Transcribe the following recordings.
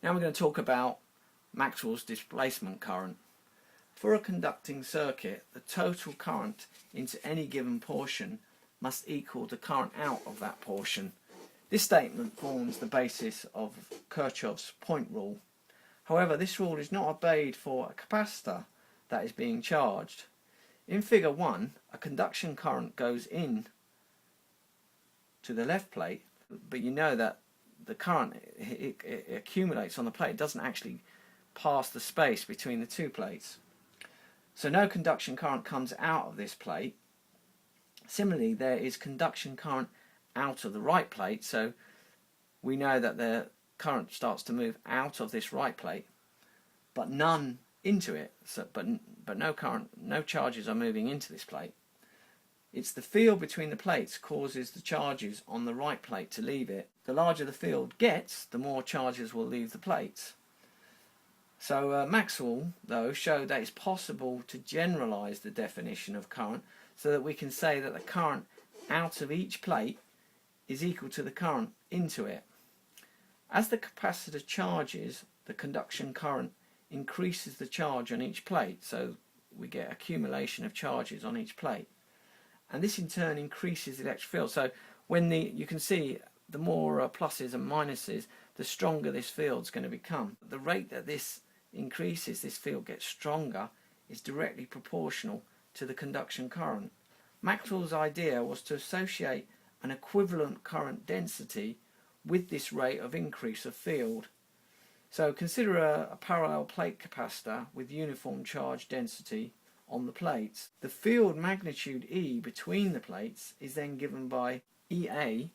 Now we're going to talk about Maxwell's displacement current. For a conducting circuit, the total current into any given portion must equal the current out of that portion. This statement forms the basis of Kirchhoff's point rule. However, this rule is not obeyed for a capacitor that is being charged. In figure 1, a conduction current goes in to the left plate, but you know that the current it accumulates on the plate. It doesn't actually pass the space between the two plates. So no conduction current comes out of this plate. Similarly, there is conduction current out of the right plate, so we know that the current starts to move out of this right plate, but none into it. So, but no current, no charges are moving into this plate. It's the field between the plates causes the charges on the right plate to leave it. The larger the field gets, the more charges will leave the plates. So Maxwell, though, showed that it's possible to generalize the definition of current so that we can say that the current out of each plate is equal to the current into it. As the capacitor charges, the conduction current increases the charge on each plate, so we get accumulation of charges on each plate. And this in turn increases the electric field. So when you can see the more pluses and minuses, the stronger this field is going to become. The rate that this increases, this field gets stronger, is directly proportional to the conduction current. Maxwell's idea was to associate an equivalent current density with this rate of increase of field. So consider a parallel plate capacitor with uniform charge density on the plates. The field magnitude E between the plates is then given by EA,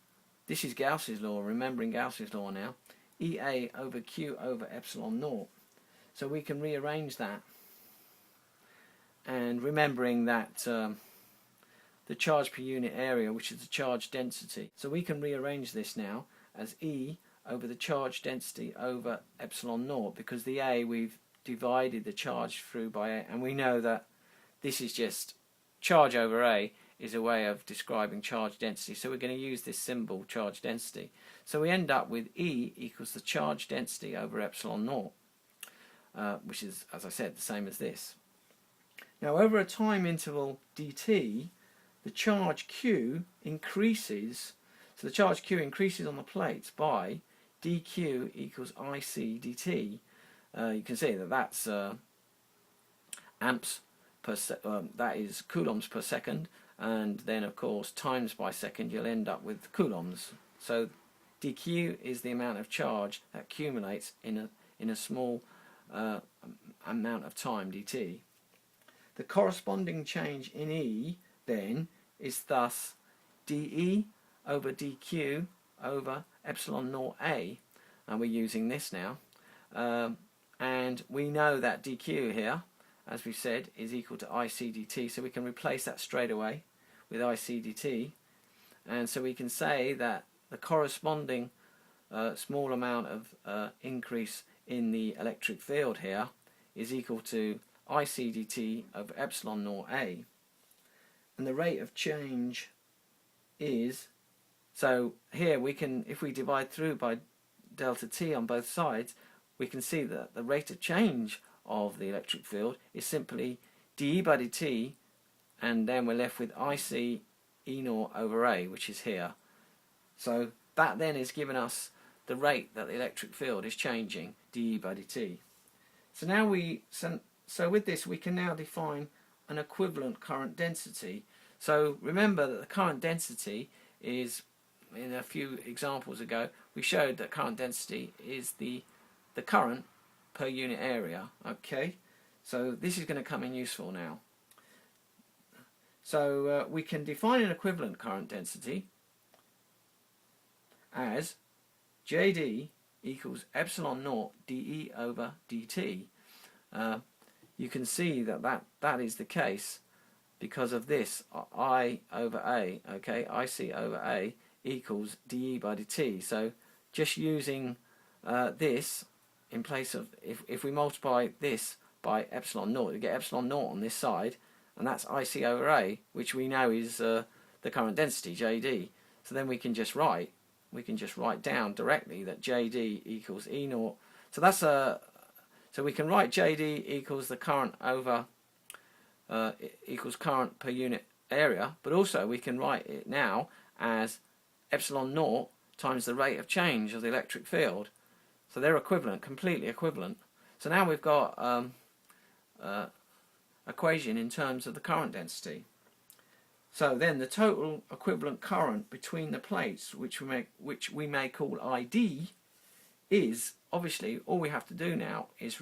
this is Gauss's law, remembering Gauss's law now, EA over Q over epsilon naught. So we can rearrange that, and remembering that the charge per unit area, which is the charge density. So we can rearrange this now as E over the charge density over epsilon naught, because the A, we've divided the charge through by A, and we know that this is just charge over A is a way of describing charge density, so we're going to use this symbol charge density. So we end up with E equals the charge density over epsilon naught, which is, as I said, the same as this. Now over a time interval dt, the charge Q increases, so the charge Q increases on the plates by dq equals IC dt. You can see that that's amps per that is coulombs per second, and then of course times by second, you'll end up with coulombs. So dq is the amount of charge that accumulates in a small amount of time dt. The corresponding change in E then is thus dE over dq over epsilon naught A, and we're using this now, and we know that dq here, as we said, is equal to IC dt, so we can replace that straight away with IC dt, and so we can say that the corresponding small amount of increase in the electric field here is equal to IC dt over epsilon naught A, and the rate of change is, so here we can, if we divide through by delta t on both sides, we can see that the rate of change of the electric field is simply dE by dt, and then we're left with IC E naught over A, which is here. So that then is giving us the rate that the electric field is changing, dE by dt. So now so with this we can now define an equivalent current density. So remember that the current density is, in a few examples ago, we showed that current density is the current per unit area. Okay, so this is going to come in useful now. So we can define an equivalent current density as JD equals epsilon naught dE over dt. You can see that is the case because of this I over A, okay, IC over A equals dE by dt. So just using this in place of, if we multiply this by epsilon naught, you get epsilon naught on this side, and that's IC over A, which we know is the current density, JD. So then we can just write down directly that JD equals E naught So that's so we can write JD equals the current over equals current per unit area, but also we can write it now as epsilon naught times the rate of change of the electric field. So they're equivalent, completely equivalent. So now we've got equation in terms of the current density. So then the total equivalent current between the plates, which we may call ID, is obviously all we have to do now is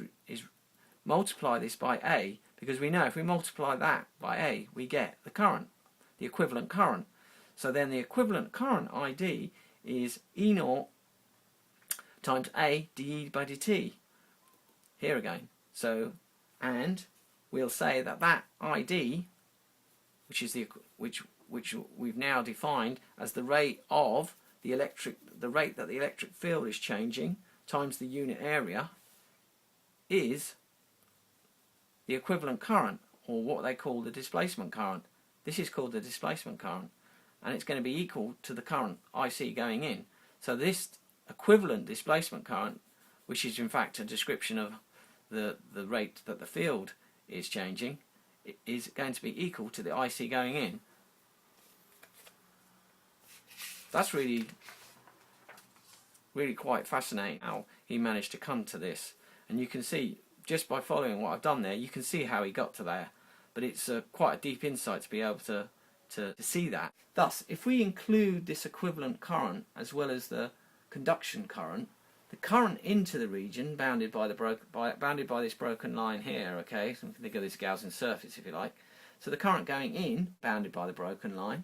multiply this by A, because we know if we multiply that by A we get the current, the equivalent current. So then the equivalent current ID is E naught times A dE by dt. Here again. So, and we'll say that that ID, which is which we've now defined as the rate of the rate that the electric field is changing times the unit area, is the equivalent current, or what they call the displacement current. This is called the displacement current, and it's going to be equal to the current IC going in. So this equivalent displacement current, which is in fact a description of the rate that the field is changing, is going to be equal to the IC going in. That's really quite fascinating how he managed to come to this, and you can see just by following what I've done there, you can see how he got to there, but it's quite a deep insight to be able to see that. Thus, if we include this equivalent current as well as the conduction current, the current into the region bounded by this broken line here, okay, so we can think of this Gaussian surface if you like. So the current going in, bounded by the broken line,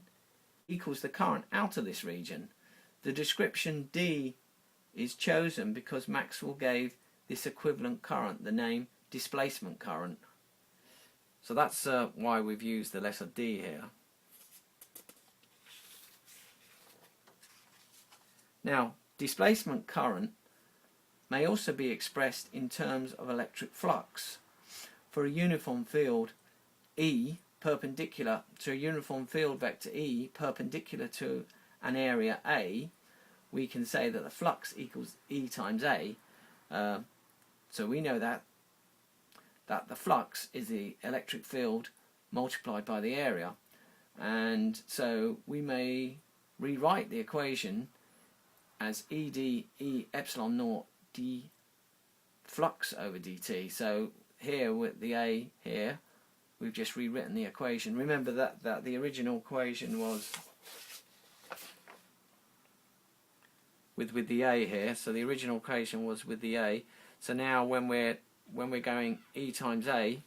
equals the current out of this region. The description D is chosen because Maxwell gave this equivalent current the name displacement current. So that's why we've used the letter D here. Now, displacement current may also be expressed in terms of electric flux. For a uniform field E perpendicular to a uniform field vector E perpendicular to an area A, we can say that the flux equals E times A. So we know that the flux is the electric field multiplied by the area, and so we may rewrite the equation as ED E epsilon naught d flux over dt. So here with the A here, we've just rewritten the equation. Remember that the original equation was with the A here, so the original equation was with the A. So now when we're going E times A,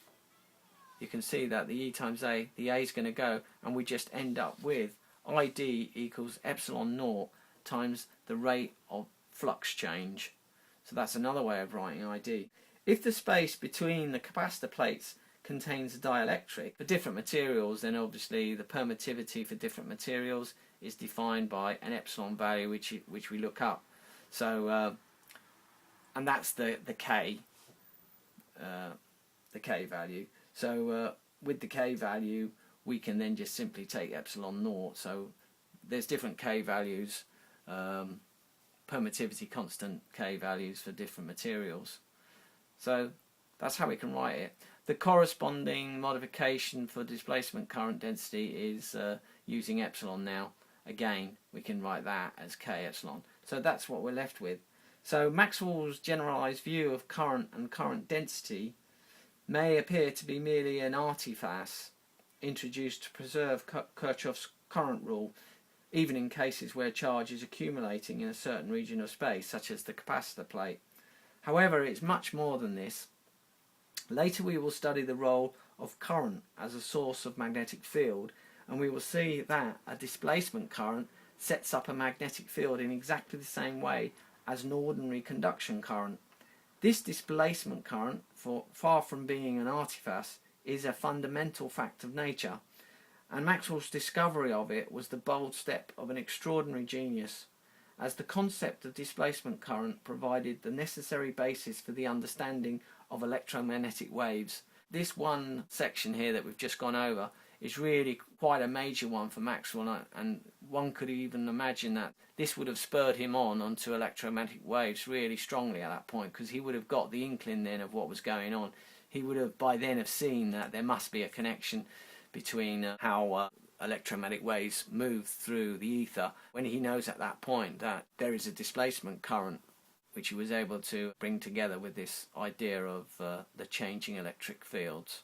you can see that the E times A, the A is going to go, and we just end up with ID equals epsilon naught times the rate of flux change. So that's another way of writing ID. If the space between the capacitor plates contains a dielectric for different materials, then obviously the permittivity for different materials is defined by an epsilon value which we look up. So and that's the K value. So with the K value we can then just simply take epsilon naught. So there's different K values, permittivity constant K values for different materials. So that's how we can write it. The corresponding modification for displacement current density is using epsilon now. Again, we can write that as K epsilon. So that's what we're left with. So Maxwell's generalized view of current and current density may appear to be merely an artifice introduced to preserve Kirchhoff's current rule, even in cases where charge is accumulating in a certain region of space, such as the capacitor plate. However, it's much more than this. Later we will study the role of current as a source of magnetic field, and we will see that a displacement current sets up a magnetic field in exactly the same way as an ordinary conduction current. This displacement current, far from being an artifice, is a fundamental fact of nature, and Maxwell's discovery of it was the bold step of an extraordinary genius, as the concept of displacement current provided the necessary basis for the understanding of electromagnetic waves. This one section here that we've just gone over is really quite a major one for Maxwell, and one could even imagine that this would have spurred him onto electromagnetic waves really strongly at that point, because he would have got the inkling then of what was going on. He would have by then have seen that there must be a connection between how electromagnetic waves move through the ether, when he knows at that point that there is a displacement current, which he was able to bring together with this idea of the changing electric fields.